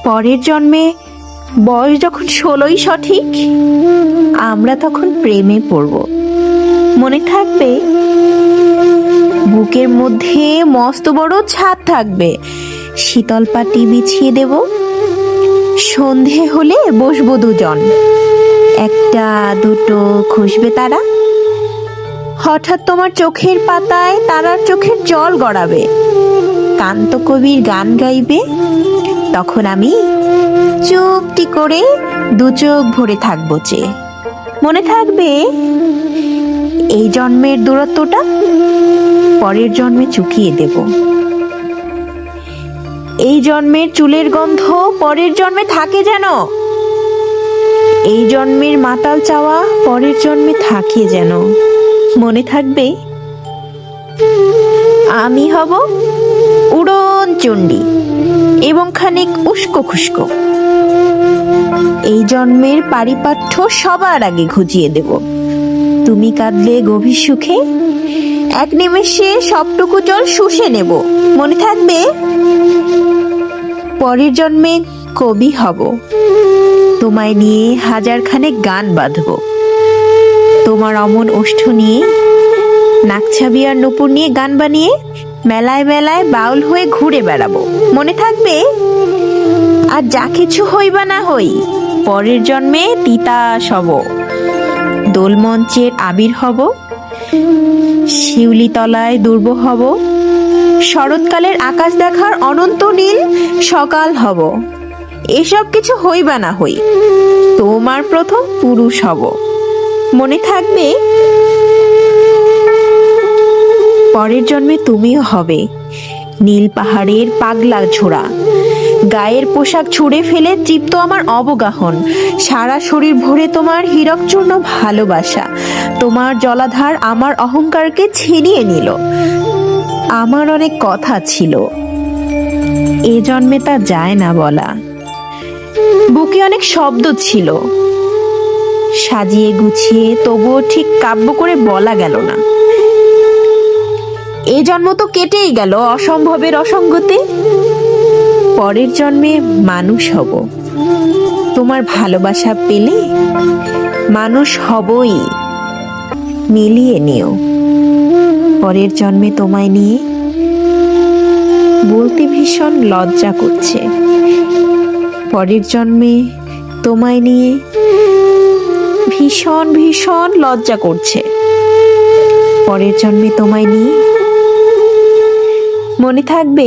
পরের জন্মে বয়স যখন 16ই সঠিক, আমরা তখন প্রেমে পড়ব। মনে থাকবে? বুকের মধ্যে মস্ত বড় ছাদ থাকবে, শীতল পাটি বিছিয়ে দেব। সন্ধে হলে বসবো দুজন, একটা দুটো খসবে তারা। হঠাৎ তোমার চোখের পাতায় তারার চোখের জল গড়াবে, কান্ত কবির গান গাইবে। তখন আমি চুপটি করে দু চোখ ভরে থাকবো চেয়ে। মনে থাকবে? এই জন্মের দূরত্বটা পরের জন্মে চুকিয়ে দেব। এই জন্মের চুলের গন্ধ পরের জন্মে থাকে যেন, এই জন্মের মাতাল চাওয়া পরের জন্মে থাকে যেন। মনে থাকবে? আমি হব উড়ন চণ্ডী এবং খানিক উস্কো খুস্কো। এই জন্মের পারিপাঠ্য সবার আগে ঘুচিয়ে দেব। তুমি কাঁদলে গভীর সুখে এক নিমেষে সবটুকু জল শুষে নেব। মনে থাকবে? পরের জন্মে কবি হব, তোমায় নিয়ে হাজারখানেক গান বাঁধব। তোমার অমন ওষ্ঠ নিয়ে, নাকছাবি আর নুপুর নিয়ে গান বানিয়ে মেলায় মেলায় বাউল হয়ে ঘুরে বেড়াবো। মনে থাকবে? আর যা কিছু হই বা না হই, পরের জন্মে তিতাস হব, দোলমঞ্চের আবির হব, শিউলি তলায় দুর্ব হব, শরৎকালের আকাশ দেখার অনন্ত নীল সকাল হব। এসব কিছু হই বা না হই, তোমার প্রথম পুরুষ হব। মনে থাকবে? পরের জন্মে তুমিও হবে নীল পাহাড়ের পাগলা ছোড়া, গায়ের পোশাক ছুঁড়ে ফেলে তৃপ্ত আমার অবগাহন। সারা শরীর ভরে তোমার হীরকচূর্ণ ভালোবাসা। তোমার জলাধার আমার অহংকারকে ছিনিয়ে নিল। আমার অনেক কথা ছিল, এ জন্মে তা যায় না বলা। বুকে অনেক শব্দ ছিল, সাজিয়ে গুছিয়ে তবুও ঠিক কাব্য করে বলা গেল না। এ জন্ম তো কেটেই গেল অসম্ভবের অসঙ্গতে। পরের জন্মে মানুষ হব, তোমার ভালোবাসা পেলে মানুষ হবই। মিলিয়ে নিও। পরের জন্মে তোমায় নিয়ে বলতে ভীষণ লজ্জা করছে। পরের জন্মে তোমায় নিয়ে ভীষণ ভীষণ লজ্জা করছে। পরের জন্মে তোমায় নিয়ে। মনে থাকবে?